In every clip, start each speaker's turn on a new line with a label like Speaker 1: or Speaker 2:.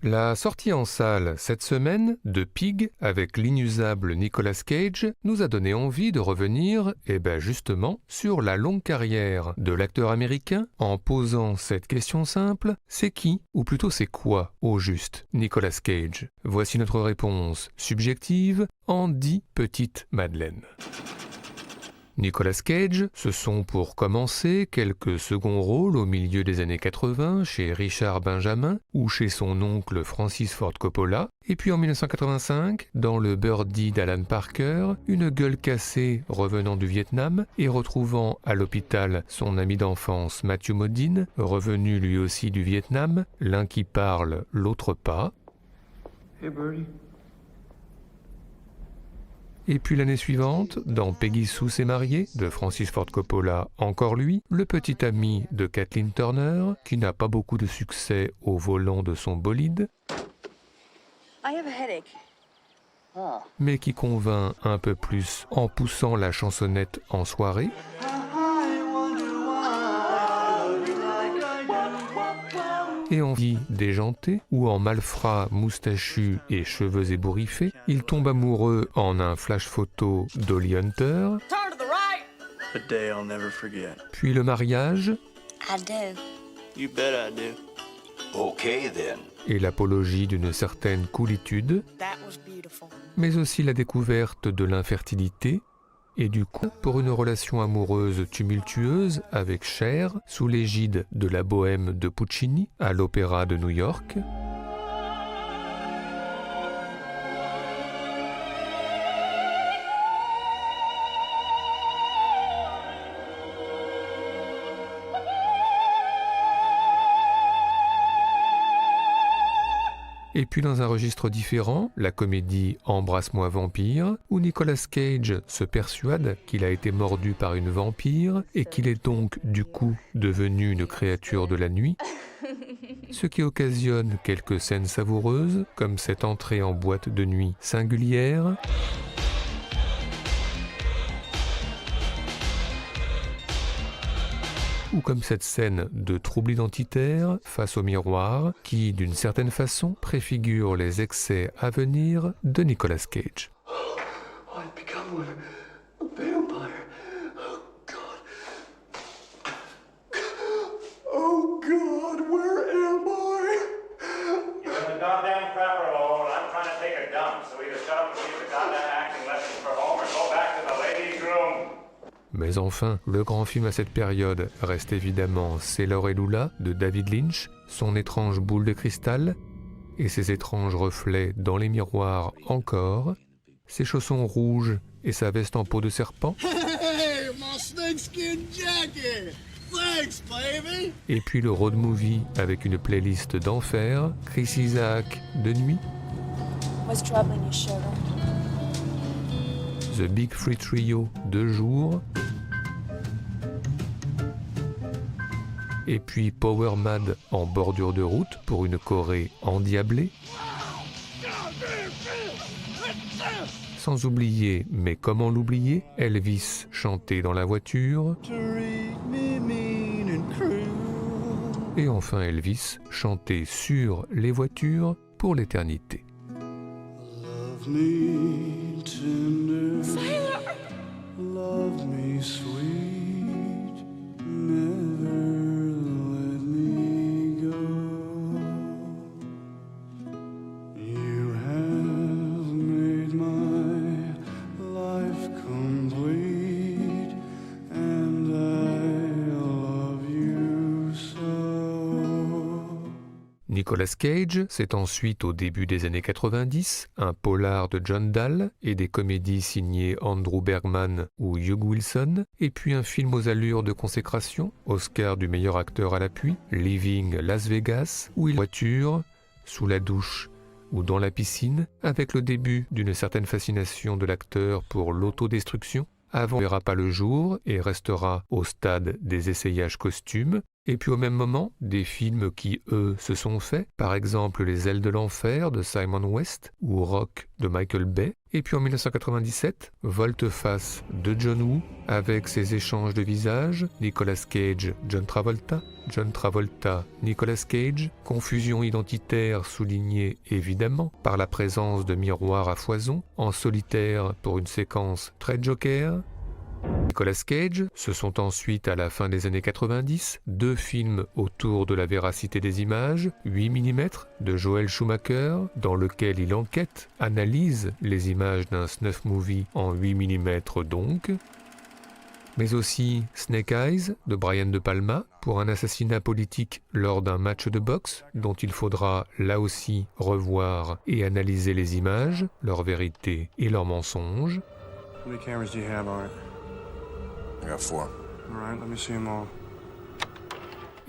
Speaker 1: La sortie en salle cette semaine de Pig avec l'inusable Nicolas Cage nous a donné envie de revenir, justement, sur la longue carrière de l'acteur américain en posant cette question simple, c'est qui, ou plutôt c'est quoi, au juste, Nicolas Cage? Voici notre réponse subjective en 10 petites madeleines. Nicolas Cage, ce sont pour commencer quelques seconds rôles au milieu des années 80 chez Richard Benjamin ou chez son oncle Francis Ford Coppola, et puis en 1985, dans le Birdie d'Alan Parker, une gueule cassée revenant du Vietnam et retrouvant à l'hôpital son ami d'enfance Matthew Modine, revenu lui aussi du Vietnam, l'un qui parle, l'autre pas.
Speaker 2: Hey Birdie.
Speaker 1: Et puis l'année suivante, dans Peggy Sue s'est mariée, de Francis Ford Coppola, encore lui, le petit ami de Kathleen Turner, qui n'a pas beaucoup de succès au volant de son bolide, mais qui convainc un peu plus en poussant la chansonnette en soirée. Et en vie déjantée, ou en malfrat moustachu et cheveux ébouriffés, il tombe amoureux en un flash photo d'Holly Hunter.
Speaker 2: A day I'll never forget.
Speaker 1: Puis le mariage.
Speaker 3: I do.
Speaker 2: You bet I do.
Speaker 4: Okay then.
Speaker 1: Et l'apologie d'une certaine coolitude,
Speaker 3: That was beautiful.
Speaker 1: mais aussi la découverte de l'infertilité. Et du coup, pour une relation amoureuse tumultueuse avec Cher, sous l'égide de la bohème de Puccini, à l'Opéra de New York. Et puis dans un registre différent, la comédie Embrasse-moi vampire, où Nicolas Cage se persuade qu'il a été mordu par une vampire et qu'il est donc du coup devenu une créature de la nuit, ce qui occasionne quelques scènes savoureuses, comme cette entrée en boîte de nuit singulière, ou comme cette scène de trouble identitaire face au miroir qui, d'une certaine façon, préfigure les excès à venir de Nicolas Cage.
Speaker 2: I've become a vampire. Oh God. Oh God, where am I?
Speaker 5: You're in the goddamn crapper hole, and I'm trying to take a dump, so either shut up and keep the goddamn acting lessons for home or go back to the ladies' room.
Speaker 1: Mais enfin, le grand film à cette période reste évidemment Sailor et Lula de David Lynch, son étrange boule de cristal et ses étranges reflets dans les miroirs encore, ses chaussons rouges et sa veste en peau de serpent.
Speaker 6: Hey, my snakeskin jacket! Thanks, baby!
Speaker 1: Et puis le road movie avec une playlist d'enfer, Chris Isaak de nuit,
Speaker 3: What's troubling you, sugar?
Speaker 1: The Big Free Trio de jour, et puis Power Mad en bordure de route pour une Corée endiablée, sans oublier, mais comment l'oublier, Elvis chanté dans la voiture, et enfin Elvis chanté sur les voitures pour l'éternité.
Speaker 2: Love me tender. Love me sweet. Never let me go. You have made my life complete, and I love you so.
Speaker 1: Nicolas Cage, c'est ensuite au début des années 90, un polar de John Dahl et des comédies signées Andrew Bergman ou Hugh Wilson, et puis un film aux allures de consécration, Oscar du meilleur acteur à l'appui, Leaving Las Vegas, où il voiture, sous la douche ou dans la piscine, avec le début d'une certaine fascination de l'acteur pour l'autodestruction, avant ne verra pas le jour et restera au stade des essayages costumes, Et puis au même moment, des films qui, eux, se sont faits, par exemple Les Ailes de l'Enfer de Simon West ou Rock de Michael Bay. Et puis en 1997, Volte-face de John Woo, avec ses échanges de visages, Nicolas Cage, John Travolta, Nicolas Cage, confusion identitaire soulignée évidemment par la présence de miroirs à foison, en solitaire pour une séquence très Joker. Nicolas Cage, ce sont ensuite à la fin des années 90, 2 films autour de la véracité des images, 8 mm de Joel Schumacher, dans lequel il enquête, analyse les images d'un snuff movie en 8 mm donc, mais aussi Snake Eyes de Brian De Palma pour un assassinat politique lors d'un match de boxe dont il faudra là aussi revoir et analyser les images, leur vérité et leurs mensonges.
Speaker 2: How many cameras do you have on it?
Speaker 4: I got 4.
Speaker 2: All right, let me see them all.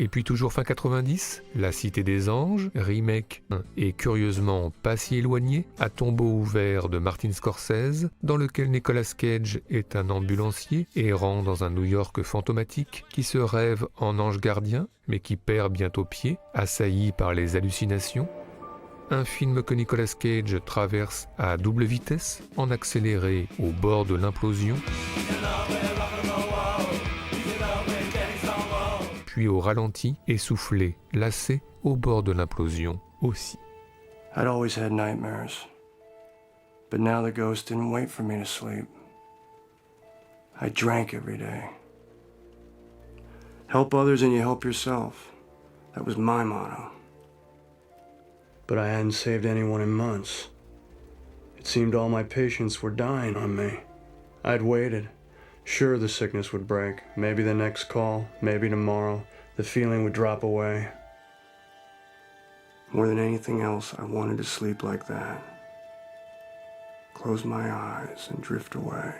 Speaker 1: Et puis toujours fin 90, La Cité des Anges, remake et curieusement pas si éloigné, à tombeau ouvert de Martin Scorsese, dans lequel Nicolas Cage est un ambulancier errant dans un New York fantomatique qui se rêve en ange gardien, mais qui perd bientôt pied, assailli par les hallucinations. Un film que Nicolas Cage traverse à double vitesse, en accéléré au bord de l'implosion, puis au ralenti, essoufflé, lassé, au bord de l'implosion aussi.
Speaker 2: I'd always had nightmares, but now the ghost didn't wait for me to sleep. I drank every day. Help others and you help yourself. That was my motto. But I hadn't saved anyone in months. It seemed all my patients were dying on me. I'd waited. Sure, the sickness would break. Maybe the next call, maybe tomorrow. The feeling would drop away. More than anything else, I wanted to sleep like that. Close my eyes and drift away.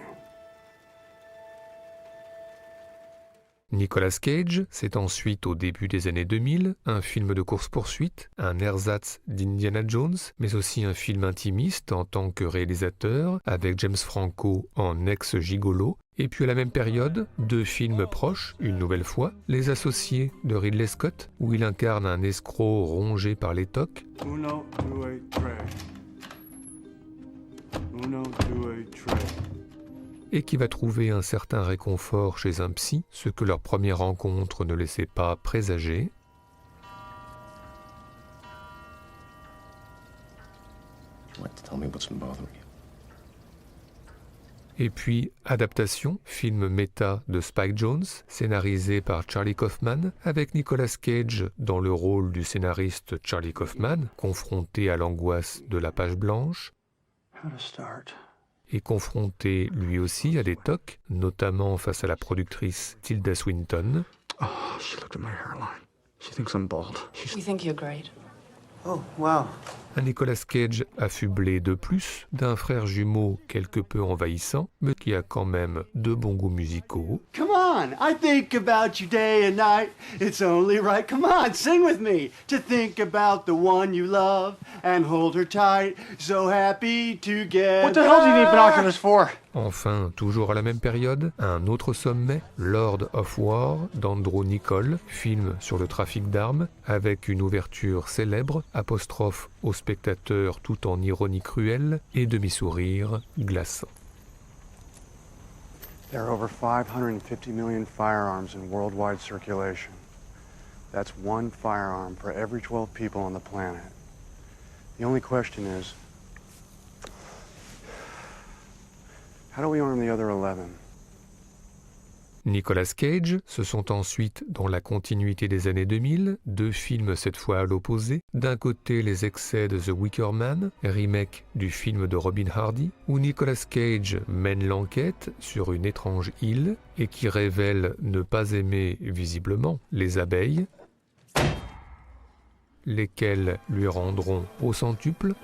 Speaker 1: Nicolas Cage, c'est ensuite au début des années 2000, un film de course-poursuite, un ersatz d'Indiana Jones, mais aussi un film intimiste en tant que réalisateur, avec James Franco en ex-gigolo, et puis à la même période, 2 films proches, une nouvelle fois, Les Associés de Ridley Scott, où il incarne un escroc rongé par les tocs,
Speaker 2: Uno, due, tre. Uno, due, tre.
Speaker 1: et qui va trouver un certain réconfort chez un psy, ce que leur première rencontre ne laissait pas présager.
Speaker 4: You want to tell me what's been bothering you?
Speaker 1: Et puis, adaptation, film méta de Spike Jonze, scénarisé par Charlie Kaufman, avec Nicolas Cage dans le rôle du scénariste Charlie Kaufman, confronté à l'angoisse de la page blanche,
Speaker 2: How to start?
Speaker 1: et confronté lui aussi à des tocs, notamment face à la productrice Tilda Swinton,
Speaker 2: Oh, she looked at my hairline. She thinks I'm bald.
Speaker 7: We think you're great.
Speaker 2: Oh, wow.
Speaker 1: un Nicolas Cage affublé de plus d'un frère jumeau quelque peu envahissant, mais qui a quand même de bons goûts musicaux.
Speaker 6: Come on, I think about you day and night. It's only right. Come on, sing with me. To think about the one you love and hold her tight. So happy together.
Speaker 2: What the hell do you need binoculars for?
Speaker 1: Enfin, toujours à la même période, un autre sommet, Lord of War, d'Andrew Niccol, film sur le trafic d'armes, avec une ouverture célèbre, apostrophe au spectateur tout en ironie cruelle et demi-sourire glaçant.
Speaker 2: There are over 550 million firearms in worldwide circulation. That's one firearm for every 12 people on the planet. The only question is, how do we arm the other 11?
Speaker 1: Nicolas Cage, ce sont ensuite, dans la continuité des années 2000, 2 films cette fois à l'opposé. D'un côté, les excès de The Wicker Man, remake du film de Robin Hardy, où Nicolas Cage mène l'enquête sur une étrange île et qui révèle ne pas aimer visiblement les abeilles, lesquelles lui rendront au centuple.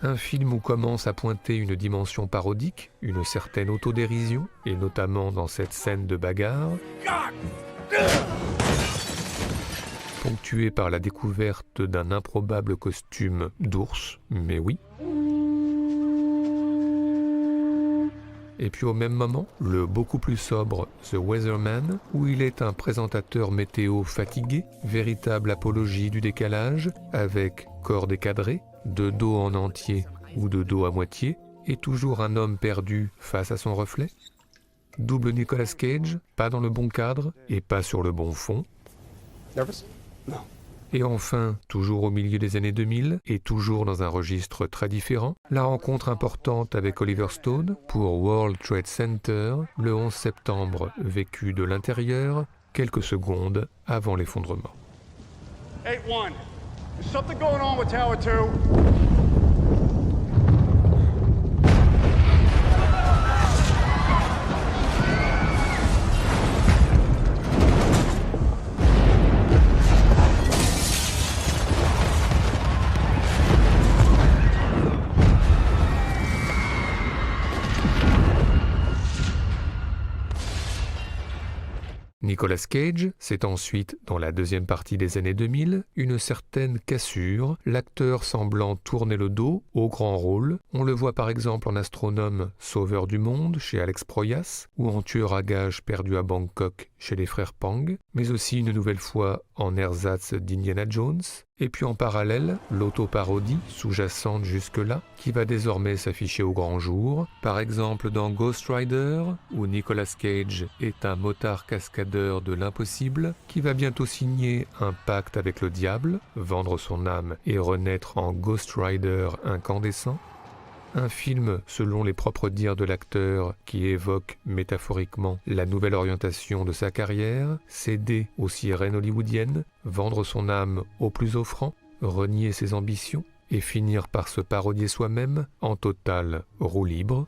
Speaker 1: Un film où commence à pointer une dimension parodique, une certaine autodérision, et notamment dans cette scène de bagarre, ponctuée par la découverte d'un improbable costume d'ours, mais oui. Et puis au même moment, le beaucoup plus sobre The Weatherman, où il est un présentateur météo fatigué, véritable apologie du décalage, avec corps décadré, de dos en entier ou de dos à moitié, et toujours un homme perdu face à son reflet. Double Nicolas Cage, pas dans le bon cadre et pas sur le bon fond.
Speaker 4: Nervous?
Speaker 1: Et enfin, toujours au milieu des années 2000 et toujours dans un registre très différent, la rencontre importante avec Oliver Stone pour World Trade Center le 11 septembre, vécu de l'intérieur, quelques secondes avant l'effondrement.
Speaker 6: 8-1. There's something going on with Tower 2.
Speaker 1: Nicolas Cage, c'est ensuite, dans la deuxième partie des années 2000, une certaine cassure, l'acteur semblant tourner le dos au grand rôle. On le voit par exemple en astronome sauveur du monde chez Alex Proyas, ou en tueur à gages perdu à Bangkok chez les frères Pang, mais aussi une nouvelle fois en ersatz d'Indiana Jones, et puis en parallèle, l'autoparodie sous-jacente jusque-là, qui va désormais s'afficher au grand jour, par exemple dans Ghost Rider, où Nicolas Cage est un motard cascadeur de l'impossible, qui va bientôt signer un pacte avec le diable, vendre son âme et renaître en Ghost Rider incandescent. Un film, selon les propres dires de l'acteur, qui évoque métaphoriquement la nouvelle orientation de sa carrière, céder aux sirènes hollywoodiennes, vendre son âme au plus offrant, renier ses ambitions et finir par se parodier soi-même en totale roue libre.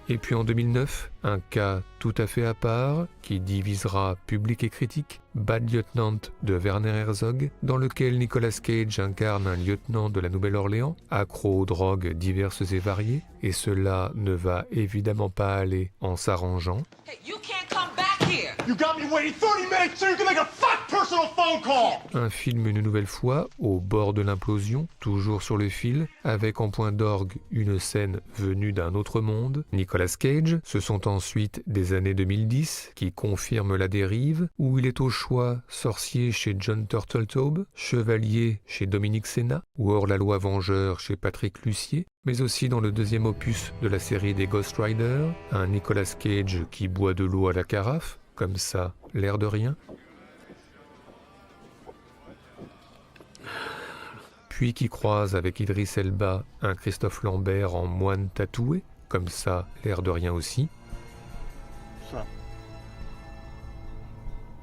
Speaker 1: Et puis en 2009, un cas tout à fait à part qui divisera public et critique, Bad Lieutenant de Werner Herzog, dans lequel Nicolas Cage incarne un lieutenant de la Nouvelle-Orléans, accro aux drogues diverses et variées, et cela ne va évidemment pas aller en s'arrangeant.
Speaker 7: Hey, you can't come back here!
Speaker 6: You got me waiting 30 minutes so you can make a fat personal phone call!
Speaker 1: Un film une nouvelle fois au bord de l'implosion, toujours sur le fil, avec en point d'orgue une scène venue d'un autre monde. Nicolas Cage, ce sont ensuite des années 2010 qui confirment la dérive, où il est au choix sorcier chez John Turteltaub, chevalier chez Dominique Senna, ou hors-la-loi vengeur chez Patrick Lussier, mais aussi dans le deuxième opus de la série des Ghost Rider, un Nicolas Cage qui boit de l'eau à la carafe, comme ça, l'air de rien. Puis qui croise avec Idriss Elba un Christophe Lambert en moine tatoué, comme ça, l'air de rien aussi.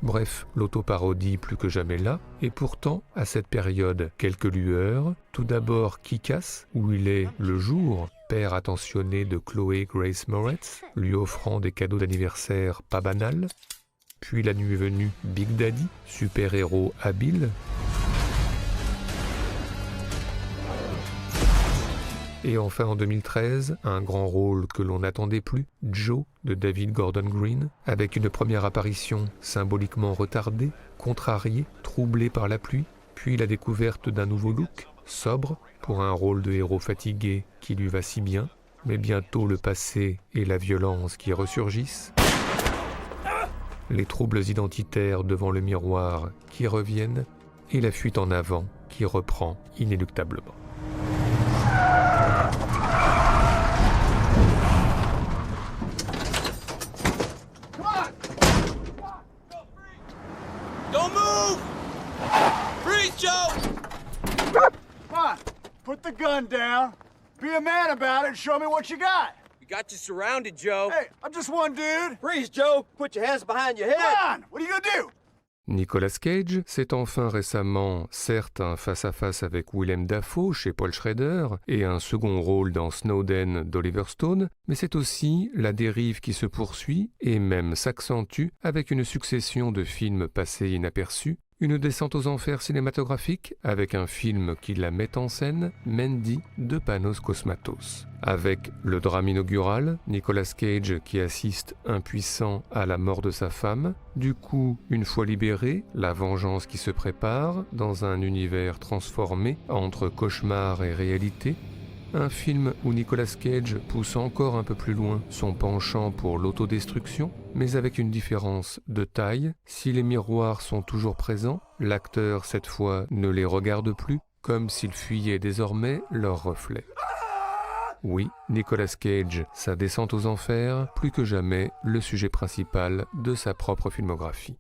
Speaker 1: Bref, l'autoparodie plus que jamais là, et pourtant, à cette période, quelques lueurs. Tout d'abord Kick-Ass, où il est, le jour, père attentionné de Chloé Grace Moretz, lui offrant des cadeaux d'anniversaire pas banals. Puis la nuit venue, Big Daddy, super-héros habile. Et enfin en 2013, un grand rôle que l'on n'attendait plus, Joe de David Gordon Green, avec une première apparition symboliquement retardée, contrariée, troublée par la pluie, puis la découverte d'un nouveau look, sobre, pour un rôle de héros fatigué qui lui va si bien, mais bientôt le passé et la violence qui ressurgissent. Les troubles identitaires devant le miroir qui reviennent, et la fuite en avant qui reprend inéluctablement.
Speaker 7: Don't move! Freeze, Joe!
Speaker 6: Come on, put the gun down. Be a man about it and show me what you got.
Speaker 7: We got you surrounded, Joe.
Speaker 6: Hey, I'm just one dude.
Speaker 7: Freeze, Joe! Put your hands behind your head.
Speaker 6: Come on, what are you gonna do?
Speaker 1: Nicolas Cage, c'est enfin récemment, certes, un face-à-face avec Willem Dafoe chez Paul Schrader et un second rôle dans Snowden d'Oliver Stone, mais c'est aussi la dérive qui se poursuit et même s'accentue avec une succession de films passés inaperçus, une descente aux enfers cinématographiques avec un film qui la met en scène, Mandy de Panos Cosmatos. Avec le drame inaugural, Nicolas Cage qui assiste impuissant à la mort de sa femme, du coup, une fois libéré, la vengeance qui se prépare dans un univers transformé entre cauchemar et réalité, Un film où Nicolas Cage pousse encore un peu plus loin son penchant pour l'autodestruction, mais avec une différence de taille. Si les miroirs sont toujours présents, l'acteur cette fois ne les regarde plus, comme s'il fuyait désormais leur reflet. Oui, Nicolas Cage, sa descente aux enfers, plus que jamais le sujet principal de sa propre filmographie.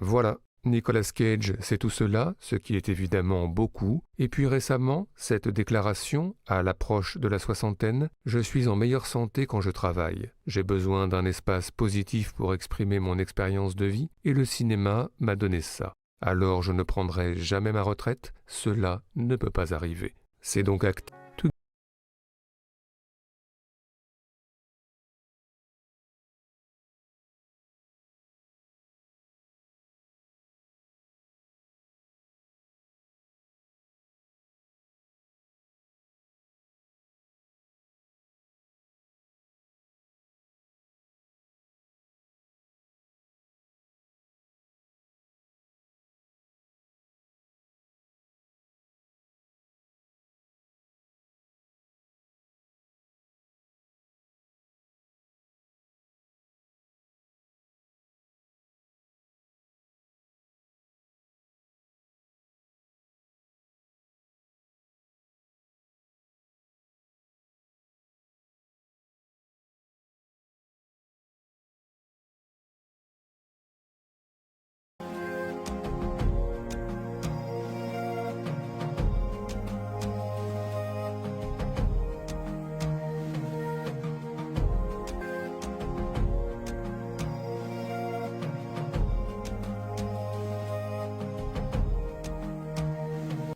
Speaker 1: Voilà, Nicolas Cage, c'est tout cela, ce qui est évidemment beaucoup, et puis récemment, cette déclaration, à l'approche de la soixantaine, « Je suis en meilleure santé quand je travaille. J'ai besoin d'un espace positif pour exprimer mon expérience de vie, et le cinéma m'a donné ça. Alors je ne prendrai jamais ma retraite, cela ne peut pas arriver. » C'est donc acté.